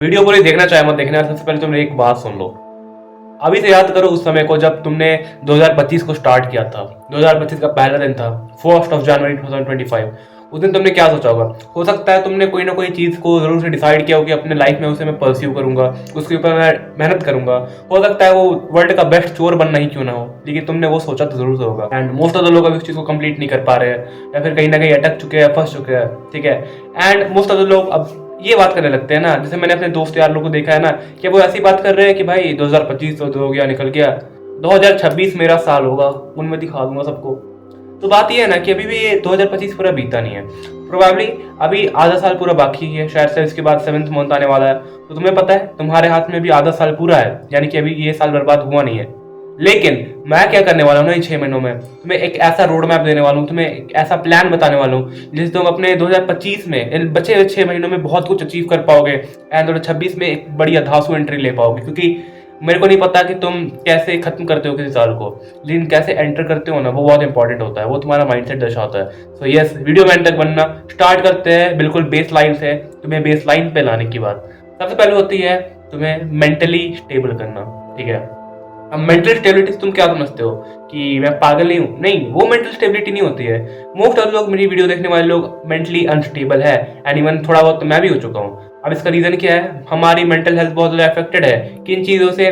Video पूरी देखना चाहे मत देखना, सबसे पहले तुमने एक बात सुन लो। अभी से याद करो उस समय को जब तुमने 2025 को स्टार्ट किया था। 2025 का पहला दिन था, 1 जनवरी 2025। उस दिन तुमने क्या सोचा होगा? हो सकता है तुमने कोई ना कोई चीज़ को जरूर से डिसाइड किया हो कि अपने लाइफ में उसे मैं परस्यू करूंगा, उसके ऊपर मैं मेहनत करूंगा। हो सकता है वो वर्ल्ड का बेस्ट चोर बनना ही क्यों ना हो, लेकिन तुमने वो सोचा तो जरूर से होगा। एंड मोस्ट ऑफ द लोग अभी उस चीज़ को कंप्लीट नहीं कर पा रहे हैं, या फिर कहीं ना कहीं अटक चुके हैं, फंस चुके हैं। ठीक है। एंड मोस्ट ऑफ द लोग अब ये बात करने लगते हैं ना, जैसे मैंने अपने दोस्त यार लोगों को देखा है ना, कि वो ऐसी बात कर रहे हैं कि भाई 2025 तो हो गया, निकल गया, 2026 मेरा साल होगा, उनमें दिखा दूंगा सबको। तो बात ये है ना कि अभी भी ये 2025 पूरा बीता नहीं है। प्रोबेबली अभी आधा साल पूरा बाकी है, शायद से इसके बाद 7th मंथ आने वाला है। तो तुम्हें पता है तुम्हारे हाथ में भी आधा साल पूरा है, यानी कि अभी ये साल बर्बाद हुआ नहीं है। लेकिन मैं क्या करने वाला हूँ ना, इन 6 महीनों में तुम्हें एक ऐसा रोड मैप देने वाला हूँ, तुम्हें एक ऐसा प्लान बताने वाला हूँ जिससे तुम अपने 2025 में इन बचे हुए 6 महीनों में बहुत कुछ अचीव कर पाओगे, एंड 2026 में एक बढ़िया धांसू एंट्री ले पाओगे। क्योंकि मेरे को नहीं पता कि तुम कैसे खत्म करते हो किसी साल को, लेकिन कैसे एंटर करते हो ना, वो बहुत इंपॉर्टेंट होता है, वो तुम्हारा माइंडसेट दर्शाता है। सो यस, वीडियो में एंड तक बनना। स्टार्ट करते हैं बिल्कुल बेस लाइन से, तुम्हें बेस लाइन पे लाने की बात सबसे पहले होती है तुम्हें मेंटली स्टेबल करना। ठीक है। अब मेंटल स्टेबिलिटी तुम क्या समझते हो कि मैं पागल नहीं हूँ? नहीं, वो मेंटल स्टेबिलिटी नहीं होती है। मोस्ट ऑफ लोग, मेरी वीडियो देखने वाले लोग मेंटली अनस्टेबल है, एंड इवन थोड़ा बहुत तो मैं भी हो चुका हूँ। अब इसका रीजन क्या है? हमारी मेंटल हेल्थ बहुत ज़्यादा अफेक्टेड है। किन चीज़ों से?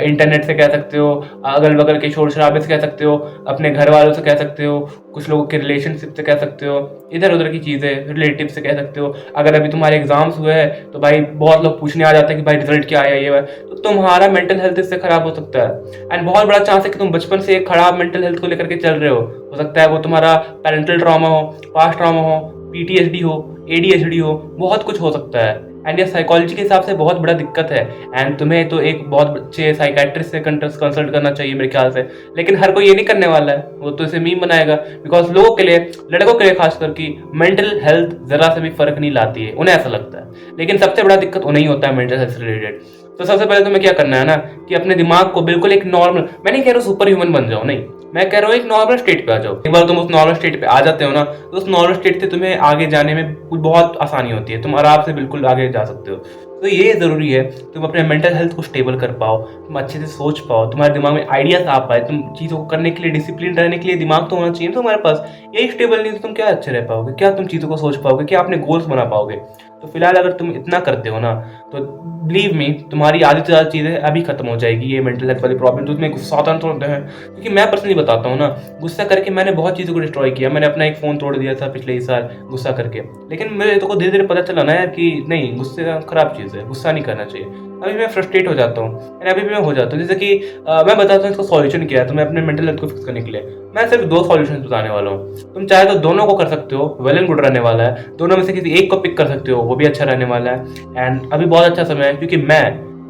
इंटरनेट से कह सकते हो, अगल बगल के शोर शराबे से कह सकते हो, अपने घर वालों से कह सकते हो, कुछ लोगों के रिलेशनशिप से कह सकते हो, इधर उधर की चीज़ें, रिलेटिव से कह सकते हो। अगर अभी तुम्हारे एग्जाम्स हुए हैं तो भाई बहुत लोग पूछने आ जाते हैं कि भाई रिजल्ट क्या आया, ये है, तो तुम्हारा मेंटल हेल्थ इससे खराब हो सकता है। एंड बहुत बड़ा चांस है कि तुम बचपन से एक खराब मेंटल हेल्थ को लेकर के चल रहे हो सकता है वो तुम्हारा पेरेंटल ट्रॉमा हो, पास्ट ट्रॉमा हो, पीटीएसडी हो, एडीएचडी हो, बहुत कुछ हो सकता है। एंड ये साइकोलॉजी के हिसाब से बहुत बड़ा दिक्कत है, एंड तुम्हें तो एक बहुत अच्छे साइकाट्रिस्ट से कंसल्ट करना चाहिए मेरे ख्याल से। लेकिन हर कोई ये नहीं करने वाला है, वो तो इसे मीम बनाएगा। बिकॉज लोगों के लिए, लड़कों के लिए खासकर की मेंटल हेल्थ जरा से भी फर्क नहीं लाती है, उन्हें ऐसा लगता है। लेकिन सबसे बड़ा दिक्कत उन्हें ही होता है मेंटल हेल्थ से रिलेटेड। तो सबसे पहले तुम्हें क्या करना है ना, कि अपने दिमाग को बिल्कुल एक नॉर्मल, मैं नहीं कह रहा हूँ सुपर ह्यूमन बन जाओ, नहीं, मैं कह रहा हूँ एक नॉर्मल स्टेट पे आ जाओ। एक बार तुम उस नॉर्मल स्टेट पे आ जाते हो ना, तो उस नॉर्मल स्टेट से तुम्हें आगे जाने में कुछ बहुत आसानी होती है, तुम आराम से बिल्कुल आगे जा सकते हो। तो ये जरूरी है तुम अपने मेंटल हेल्थ को स्टेबल कर पाओ, तुम अच्छे से सोच पाओ, तुम्हारे दिमाग में आइडियाज आ पाए, तुम चीज़ों को करने के लिए डिसिप्लिन रहने के लिए दिमाग तो होना चाहिए तुम्हारे पास। यही स्टेबल नहीं तो तुम क्या अच्छे रह पाओगे, क्या तुम चीज़ों को सोच पाओगे, क्या अपने गोल्स बना पाओगे? तो फिलहाल अगर तुम इतना करते हो ना, तो बिलीव मी तुम्हारी आधी से ज़्यादा चीज़ें अभी खत्म हो जाएगी। ये मेंटल हेल्थ वाली प्रॉब्लम तो तुम्हें गुस्सा आता तो है, क्योंकि मैं पर्सनली बताता हूँ ना, गुस्सा करके मैंने बहुत चीज़ों को डिस्ट्रॉय किया। मैंने अपना एक फ़ोन तोड़ दिया था पिछले ही साल गुस्सा करके। लेकिन मेरे तो को धीरे धीरे पता चला ना यार कि नहीं, गुस्से खराब चीज़ है, गुस्सा नहीं करना चाहिए। अभी मैं फ्रस्ट्रेट हो जाता हूँ, अभी भी मैं हो जाता हूँ। जैसे कि मैं बताता हूँ इसका सॉल्यूशन क्या है। तो मैं अपने मेंटल हेल्थ को फिक्स करने के लिए मैं सिर्फ 2 सॉल्यूशन बताने वाला हूँ। तुम चाहे तो दोनों को कर सकते हो, वेल एंड गुड रहने वाला है। दोनों में से किसी एक को पिक कर सकते हो, वो भी अच्छा रहने वाला है। एंड अभी बहुत अच्छा समय है, क्योंकि मैं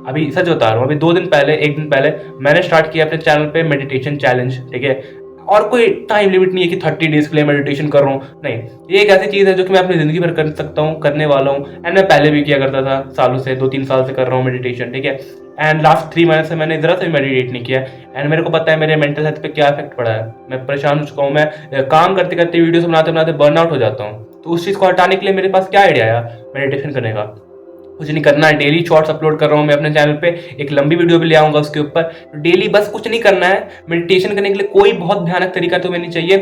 अभी सच बता रहा हूँ, अभी 2 दिन पहले, 1 दिन पहले मैंने स्टार्ट किया अपने चैनल पे मेडिटेशन चैलेंज। ठीक है। और कोई टाइम लिमिट नहीं है कि 30 डेज के लिए मेडिटेशन कर रहा हूँ, नहीं, ये एक ऐसी चीज़ है जो कि मैं अपनी ज़िंदगी भर कर सकता हूँ, करने वाला हूँ। एंड मैं पहले भी किया करता था सालों से, 2-3 साल से कर रहा हूँ मेडिटेशन। ठीक है। एंड लास्ट 3 महीने से मैंने ज़रा से मेडिटेट नहीं किया। एंड मेरे को पता है मेरे मेंटल हेल्थ पे क्या इफेक्ट पड़ा है। मैं परेशान हो चुका हूँ, मैं काम करते करते, वीडियोस बनाते बनाते बर्नआउट हो जाता हूँ। तो उस चीज़ को हटाने के लिए मेरे पास क्या आइडिया आया, मेडिटेशन करने का। कुछ नहीं करना है, डेली शॉर्ट्स अपलोड कर रहा हूँ मैं अपने चैनल पे, एक लंबी वीडियो भी ले आऊंगा उसके ऊपर। डेली बस कुछ नहीं करना है, मेडिटेशन करने के लिए कोई बहुत भयानक तरीका तुम्हें नहीं चाहिए।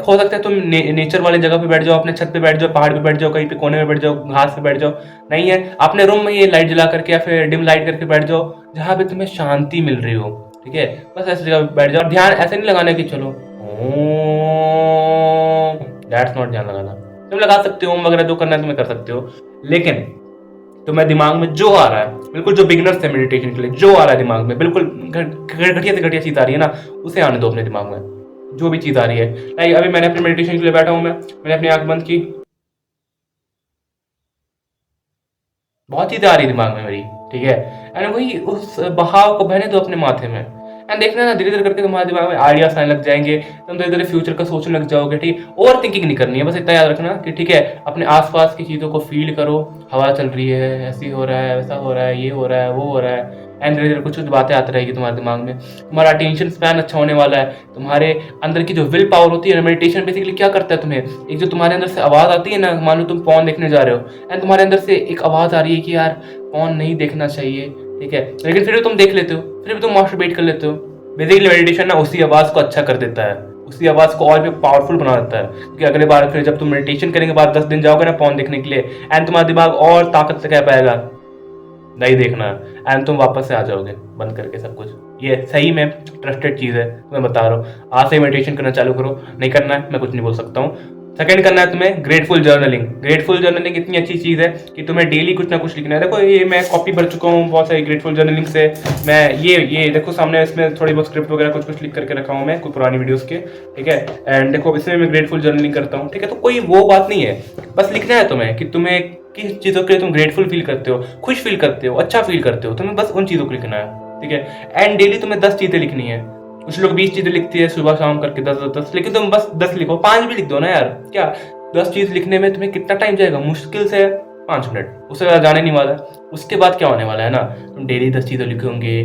हो सकता है तुम नेचर वाली जगह पे बैठ जाओ, अपने छत पे बैठ जाओ, पहाड़ पे बैठ जाओ, कहीं पे कोने में बैठ जाओ, घास पे बैठ जाओ। नहीं है, अपने रूम में ये लाइट जला करके या फिर डिम लाइट करके बैठ जाओ, जहाँ पे तुम्हें शांति मिल रही हो। ठीक है। बस ऐसी जगह बैठ जाओ। ध्यान ऐसे नहीं लगाना कि चलो दैट्स नॉट ध्यान लगाना। तुम लगा सकते हो, वगैरह जो करना है तुम्हें कर सकते हो, लेकिन तो मैं दिमाग में जो आ रहा है, बिल्कुल जो बिगिनर्स है मेडिटेशन के लिए, जो आ रहा है दिमाग में, बिल्कुल घटिया से घटिया चीज़ आ रही है ना, उसे आने दो अपने दिमाग में, जो भी चीज़ आ रही है। लाइक अभी मैंने अपने मेडिटेशन के लिए बैठा हूँ, मैंने अपनी आंख बंद की, बहुत चीज़ें आ रही दिमाग में मेरी। ठीक है। एंड वही उस बहाव को बहने दो अपने माथे में। एंड देखना ना, धीरे धीरे करके तुम्हारे दिमाग में आइडियाज आने लग जाएंगे, तुम धीरे धीरे फ्यूचर का सोचने लग जाओगे। ठीक, ओवर थिंकिंग नहीं करनी है, बस इतना याद रखना कि ठीक है, अपने आसपास की चीज़ों को फील करो। हवा चल रही है, ऐसी हो रहा है, वैसा हो रहा है, ये हो रहा है, वो हो रहा है। एंड धीरे धीरे कुछ कुछ बातें आती रहेगी तुम्हारे दिमाग में, तुम्हारा अटेंशन स्पैन अच्छा होने वाला है। तुम्हारे अंदर की जो विल पावर होती है, मेडिटेशन बेसिकली क्या करता है, तुम्हें एक जो तुम्हारे अंदर से आवाज़ आती है ना, मान लो तुम पॉन देखने जा रहे हो, एंड तुम्हारे अंदर से एक आवाज़ आ रही है कि यार पॉर्न नहीं देखना चाहिए, ठीक है, लेकिन फिर भी तुम देख लेते हो, फिर भी तुम मास्टरबेट कर लेते हो। बेसिकली मेडिटेशन ना उसी आवाज़ को अच्छा कर देता है, उसी आवाज़ को और भी पावरफुल बना देता है, क्योंकि अगले बार फिर जब तुम मेडिटेशन करने के बाद 10 दिन जाओगे ना पॉर्न देखने के लिए, एंड तुम्हारा दिमाग और ताकत से कह पाएगा नहीं देखना, एंड तुम वापस से आ जाओगे बंद करके सब कुछ। ये सही में ट्रस्टेड चीज़ है, मैं बता रहा हूँ। आज से मेडिटेशन करना चालू करो, नहीं करना है मैं कुछ नहीं बोल सकता हूँ। सेकंड करना है तुम्हें ग्रेटफुल जर्नलिंग। ग्रेटफुल जर्नलिंग इतनी अच्छी चीज़ है कि तुम्हें डेली कुछ ना कुछ लिखना है। देखो ये मैं कॉपी भर चुका हूँ बहुत सारी ग्रेटफुल जर्नलिंग से। मैं ये देखो सामने इसमें थोड़ी बहुत स्क्रिप्ट वगैरह कुछ कुछ लिख करके रखा हूँ मैं, कुछ पुरानी वीडियोस के, ठीक है। एंड देखो इसमें मैं ग्रेटफुल जर्नलिंग करता हूँ, ठीक है। तो कोई वो बात नहीं है, बस लिखना है तुम्हें कि तुम्हें किस चीज़ों के लिए तुम ग्रेटफुल फील करते हो, खुश फील करते हो, अच्छा फील करते हो, तुम्हें बस उन चीज़ों को लिखना है, ठीक है। एंड डेली तुम्हें 10 चीज़ें लिखनी है। कुछ लोग 20 चीज़ें लिखती है सुबह शाम करके, 10, लेकिन तुम बस 10 लिखो, 5 भी लिख दो ना यार। क्या 10 चीज़ लिखने में तुम्हें कितना टाइम जाएगा? मुश्किल से 5 मिनट, उससे ज़्यादा जाने नहीं वाला। उसके बाद क्या होने वाला है ना, तुम डेली 10 चीज़ें लिखोगे,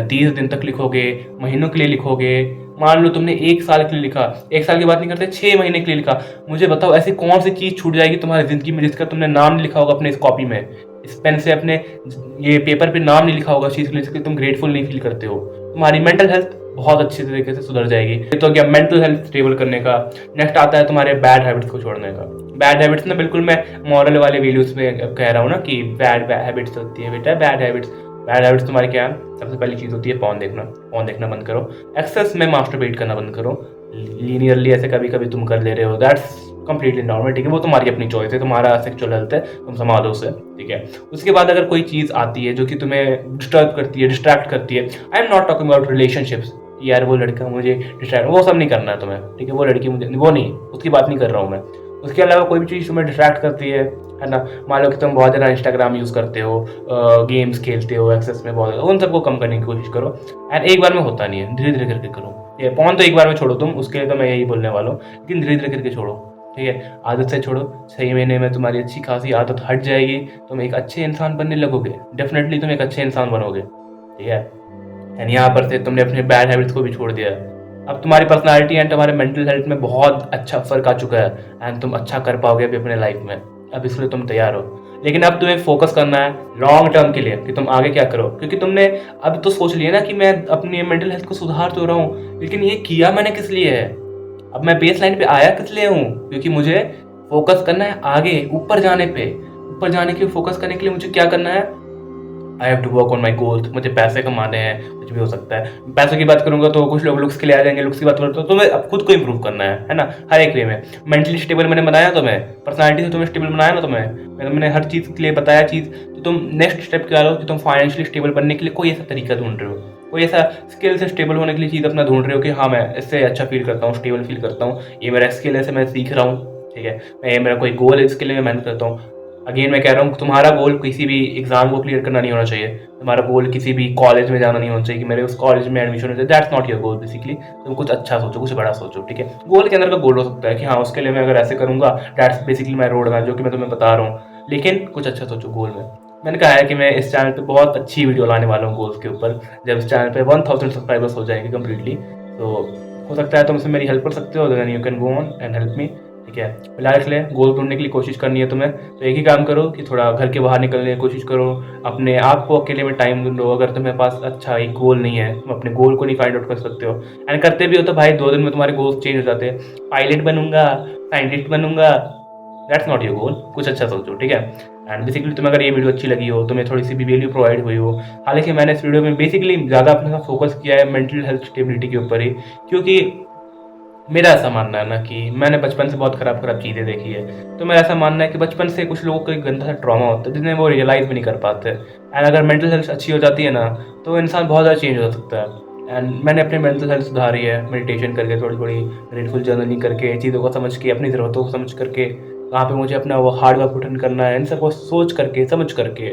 30 दिन तक लिखोगे, महीनों के लिए लिखोगे। मान लो तुमने 1 साल के लिए लिखा, 1 साल की बात नहीं करते, 6 महीने के लिए लिखा। मुझे बताओ ऐसी कौन सी चीज़ छूट जाएगी तुम्हारी ज़िंदगी में जिसका तुमने नाम नहीं लिखा होगा अपने इस कॉपी में, इस पेन से अपने ये पेपर पे नाम नहीं लिखा होगा चीज़ के लिए जिसके तुम ग्रेटफुल नहीं फील करते हो। तुम्हारी मेंटल हेल्थ बहुत अच्छी तरीके से सुधर जाएगी। ये तो क्या मेंटल हेल्थ स्टेबल करने का। नेक्स्ट आता है तुम्हारे बैड हैबिट्स को छोड़ने का। बैड हैबिट्स ना बिल्कुल मैं मॉरल वाले वीडियोस में कह रहा हूँ ना कि बैड हैबिट्स होती है बेटा, बैड हैबिट्स। बैड हैबिट्स तुम्हारे क्या है? सबसे पहली चीज़ होती है पॉर्न देखना। पॉर्न देखना बंद करो। एक्सेस में मास्टरबेट करना बंद करो। लीनियरली ऐसे कभी कभी तुम कर ले रहे हो, दैट्स कंप्लीटली नॉर्मल, ठीक है। वो तुम्हारी अपनी चॉइस है, तुम्हारा सेक्सुअल हेल्थ है, तुम संभालो उसे, ठीक है। उसके बाद अगर कोई चीज़ आती है जो कि तुम्हें डिस्टर्ब करती है, डिस्ट्रैक्ट करती है, I am not talking about relationships, यार वो लड़का मुझे डिस्ट्रैक्ट, वो सब नहीं करना है तुम्हें, ठीक है। वो लड़की मुझे, वो नहीं, उसकी बात नहीं कर रहा हूँ मैं। उसके अलावा कोई भी चीज़ तुम्हें डिस्ट्रैक्ट करती है ना, मान लो कि तुम बहुत ज़्यादा इंस्टाग्राम यूज़ करते हो, गेम्स खेलते हो एक्सेस में बहुत, उन सबको कम करने की कोशिश करो। एंड एक बार में होता नहीं है, धीरे धीरे करके करो। ये पॉर्न तो एक बार में छोड़ो तुम, उसके लिए तो मैं यही बोलने वाला हूँ, लेकिन धीरे धीरे करके छोड़ो, ठीक है। आदत से छोड़ो, 6 महीने में तुम्हारी अच्छी खासी आदत हट जाएगी, तुम एक अच्छे इंसान बनने लगोगे, डेफिनेटली तुम एक अच्छे इंसान बनोगे, ठीक है। एंड यहाँ पर से तुमने अपने बैड हैबिट्स को भी छोड़ दिया है। अब तुम्हारी पर्सनालिटी एंड तुम्हारे मेंटल हेल्थ में बहुत अच्छा फर्क आ चुका है, एंड तुम अच्छा कर पाओगे अभी अपने लाइफ में। अब इसलिए तुम तैयार हो, लेकिन अब तुम्हें फोकस करना है लॉन्ग टर्म के लिए कि तुम आगे क्या करो, क्योंकि तुमने अब तो सोच लिया ना कि मैं अपनी मेंटल हेल्थ को सुधार तो रहा हूँ, लेकिन ये किया मैंने किस लिए है? अब मैं बेस लाइन पे आया किस लिए हूँ? क्योंकि मुझे फोकस करना है आगे, ऊपर जाने पे। ऊपर जाने के लिए फोकस करने के लिए मुझे क्या करना है? I have to work on my goals. मुझे पैसे कमाने हैं, कुछ भी हो सकता है। पैसों की बात करूंगा तो कुछ लोग लुक्स के लिए आ जाएंगे, लुक्स की बात करूँ तो मैं अब खुद को इंप्रूव करना है ना, हर एक वे में। मेंटली स्टेबल मैंने बनाया तुम्हें, पर्सनालिटी से तुम्हें स्टेबल बनाया ना तुम्हें, मैंने हर चीज़ के लिए बताया चीज़। तो तुम नेक्स्ट स्टेप क्या लो कि तुम फाइनेंशियली स्टेबल बनने के लिए कोई ऐसा तरीका ढूंढ रहे हो, कोई ऐसा स्किल से स्टेबल होने के लिए चीज़ अपना ढूंढ रहे हो कि हाँ मैं इससे अच्छा फील करता हूँ, स्टेबल फील करता हूँ, ये मेरा स्किल है, मैं सीख रहा हूँ, ठीक है। मैं ये मेरा कोई गोल है, इसके लिए मैं मेहनत करता हूँ। अगेन मैं कह रहा हूँ तुम्हारा गोल किसी भी एग्जाम को क्लियर करना नहीं होना चाहिए, तुम्हारा गोल किसी भी कॉलेज में जाना नहीं होना चाहिए कि मेरे उस कॉलेज में एडमिशन हो जाए, that's not your goal basically. तुम कुछ अच्छा सोचो, कुछ बड़ा सोचो, ठीक है। गोल के अंदर का गोल हो सकता है कि हाँ उसके लिए मैं अगर ऐसे करूँगा, that's basically my road map जो कि मैं तुम्हें बता रहा हूँ, लेकिन कुछ अच्छा सोचो गोल में। मैंने कहा है कि मैं इस चैनल पे बहुत अच्छी वीडियो लाने वाला हूँ गोल्स के ऊपर, जब इस चैनल पे 1000 सब्सक्राइबर्स हो जाएंगे कम्प्लीटली, तो हो सकता है तुम इसमें मेरी हेल्प कर सकते हो, then you can go on and help me, ठीक है। फिलहाल के लिए गोल ढूंढने के लिए कोशिश करनी है तुम्हें, तो एक ही काम करो कि थोड़ा घर के बाहर निकलने की कोशिश करो, अपने आप को अकेले में टाइम ढूंढो। अगर तुम्हारे पास अच्छा एक गोल नहीं है, तुम अपने गोल को नहीं फाइंड आउट कर सकते हो, एंड करते भी हो तो भाई 2 दिन में तुम्हारे गोल्स चेंज हो जाते हैं। पायलट बनूंगा, साइंटिस्ट बनूंगा, दैट्स नॉट योर गोल। कुछ अच्छा सोचो, ठीक है। एंड बेसिकली तुम्हें अगर ये वीडियो अच्छी लगी हो, तुम्हें थोड़ी सी भी वैल्यू प्रोवाइड हुई हो, हालांकि मैंने इस वीडियो में बेसिकली ज़्यादा अपने साथ फोकस किया है मेंटल हेल्थ स्टेबिलिटी के ऊपर ही, क्योंकि मेरा ऐसा मानना है ना कि मैंने बचपन से बहुत खराब खराब चीज़ें देखी है। तो मेरा ऐसा मानना है कि बचपन से कुछ लोगों को एक गंदा सा ट्रॉमा होता है जिन्हें वो रियलाइज़ भी नहीं कर पाते, एंड अगर मेंटल हेल्थ अच्छी हो जाती है ना तो इंसान बहुत ज़्यादा चेंज हो सकता है। एंड मैंने अपनी मेंटल हेल्थ सुधारी है मेडिटेशन करके, थोड़ी थोड़ी ग्रेटफुल जर्नलिंग करके, चीज़ों को समझ के, अपनी ज़रूरतों को समझ करके, कहाँ पे मुझे अपना वो हार्ड वर्क पुट इन करना है, इन सबको सोच करके, समझ करके,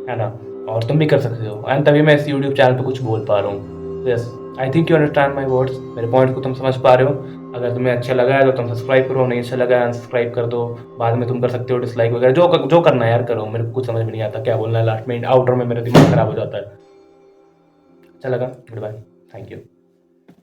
है ना। और तुम भी कर सकते हो, एंड तभी मैं इस यूट्यूब चैनल पे कुछ बोल पा रहा हूँ। Yes, I think you understand my words, मेरे पॉइंट को तुम समझ पा रहे हो। अगर तुम्हें अच्छा लगा है तो तुम सब्सक्राइब करो, नहीं अच्छा लगा है अनसब्सक्राइब कर दो। बाद में तुम कर सकते हो डिसलाइक वगैरह, जो करना है यार करो। मेरे को कुछ समझ में नहीं आता क्या बोलना है लास्ट में, आउटर में मेरा दिमाग खराब हो जाता है। अच्छा लगा, गुड बाय, थैंक यू।